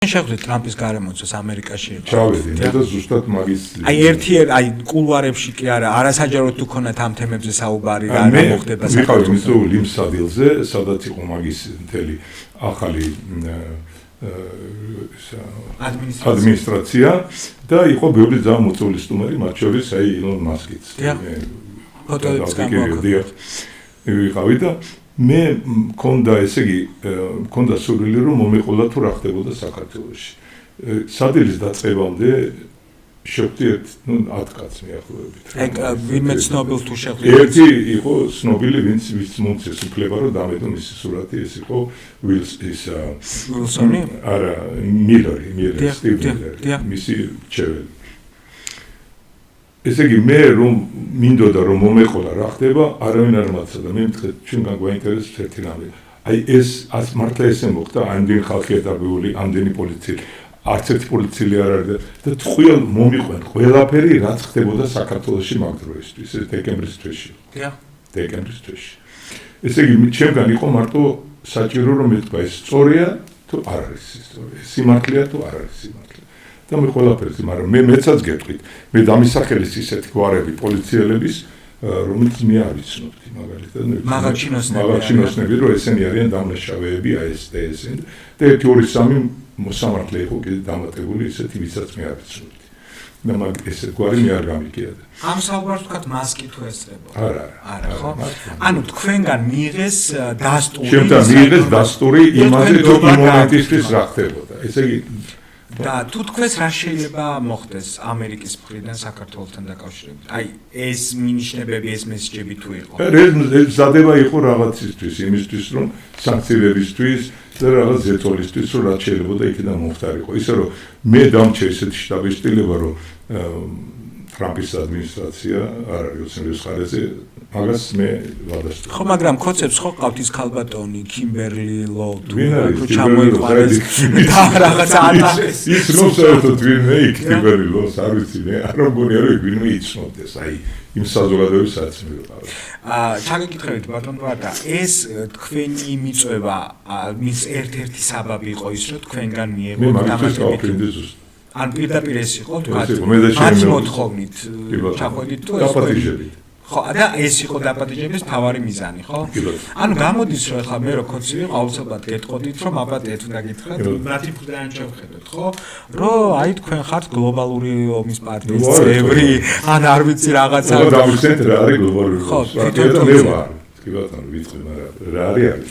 შეხვდით ტრამპის გარემოცვას ამერიკაში. ჩავედი, მე და ზუსტად მაგის. აი აი კულუარებში კი არა, არასაჯაროდ თუ ქონათ ამ თემებზე საუბარი და რა მოხდება საქართველოს. მე ვიყავი იმ სადილზე, სადაც იყო მაგის მთელი ახალი ადმინისტრაცია და იყო ბევრი ძალიან მოწვეული სტუმარი, მათ შორის აი ილონ მასკიც. ფოტოებს გამოვაკეთე. ვიყავი და მე მქონდა ესე იგი მქონდა სურვილი რომ მომეყოლა თუ რა ხდებოდა საქართველოში. სადილის დაწყებამდე შევხვდით 10 კაცს მიახლოებით. ეგ ვინმე ცნობილ თუ შეხვდით? ერთი იყო ცნობილი, ვინც მომცეს უფლება რომ დამედო მისი სურათი, ეს იყო ვილსონი? არა, მილერი, მისი ჩეველი. ესე იგი მე რომ მინდოდა რომ მომეყოლა რა ხდება, არავინ არ მაცოდა. მე მითხეთ ჩვენგან გვაინტერესებს ერთი რამე. აი ეს მართლა ესე მოხდა, ამდენი ხალხია დაბეული, ამდენი პოლიციელი, არც ერთი პოლიციელი არ არის და თქვენ მომიყვენ ყველაფერი რაც ხდებოდა საქართველოში მაგ დროისთვის, ეს დეკემბრის თვეში. დეკემბრის თვეში. ესე იგი ჩემგან იყო მარტო საჭირო რომ მეთქვა ეს სწორია თუ არ არის სწორია, სიმართლეა თუ არ არის სიმართლე. და მე ყველაფერზე, მაგრამ მეცაც გეტყვით, მე დამისახელის ისეთი გვარები პოლიციელების, რომელიც მე არ ვიცნობდი მაგალითად. მაღალჩინოსნები, რომ ესენი არიან დამნაშავეები, ASTS-ენ და 1-2-3 მოსამართლე იყო კიდე დამატებული ისეთი, ვისაც მე არ ვიცნობდი. და მაგ ესეთ გვარი მე არ გამიგიადა. ამ საუბარს ვთქვათ მასკი თუ ესწრებოდა. არა, ხო? ანუ თქვენგან მიიღეს დასტური. ჩემთან მიიღეს დასტური იმაზე, თუ იმ მომენტისთვის რა ხდებოდა. ესე იგი და თუ თქვენს რა შეიძლება მოხდეს ამერიკის მხრიდან საქართველოსთან დაკავშირებით? აი ეს მინიშნებები, ეს მესიჯები თუ იყო. ეს ზადება იყო რაღაცისთვის, იმისთვის რომ სანქციებისთვის და რაღაც ზეთოლისთვის რომ რაც შეიძლება იქიდან მომხდარიყო. ისე რომ მე დამჩე ესეთი შტაბის სტილება რომ ტრამპის ადმინისტრაცია არ არის ოცნების ხარეზე, მაგას მე ვადასტურებ. ხო, მაგრამ ხოცებს ხო ყავთ ის ქალბატონი, კიმბერლი ლო თუ ჩამოიყვანეს და რაღაც ატარეს. ის რომ საერთოდ ვინმე იქ კიმბერლი ლოს არ ვიცი მე, არ მგონია რომ ვინმე იცნობდეს, აი იმ საზოგადოებასაც მე ვიყავ. ჩაგეკითხებით ბატონ ვარდა, ეს თქვენი მიწვევა მის ერთ-ერთი საბაბი იყო ის რომ თქვენგან მიიღოთ დამატებით. ან პირდაპირ ეს იყო თქვა მათ მოთხოვნით ჩახვედით თუ დაპატიჟებით. ხო, და ეს იყო დაპატიჟების მთავარი მიზანი, ხო? ანუ გამოდის რომ ახლა მე რო ქოცივი აუცილებლად გეტყოდით რომ აბატეთ უნდა გითხრათ, მათი მხრიდან შევხედოთ, ხო? რომ აი თქვენ ხართ გლობალური ომის პარტიის წევრი, ან არ ვიცი რაღაცა. ხო, დავიცეთ რა არის გლობალური ომის პარტია და მე ვარ. კი ბატონო, ვიცი, მაგრამ რა არის?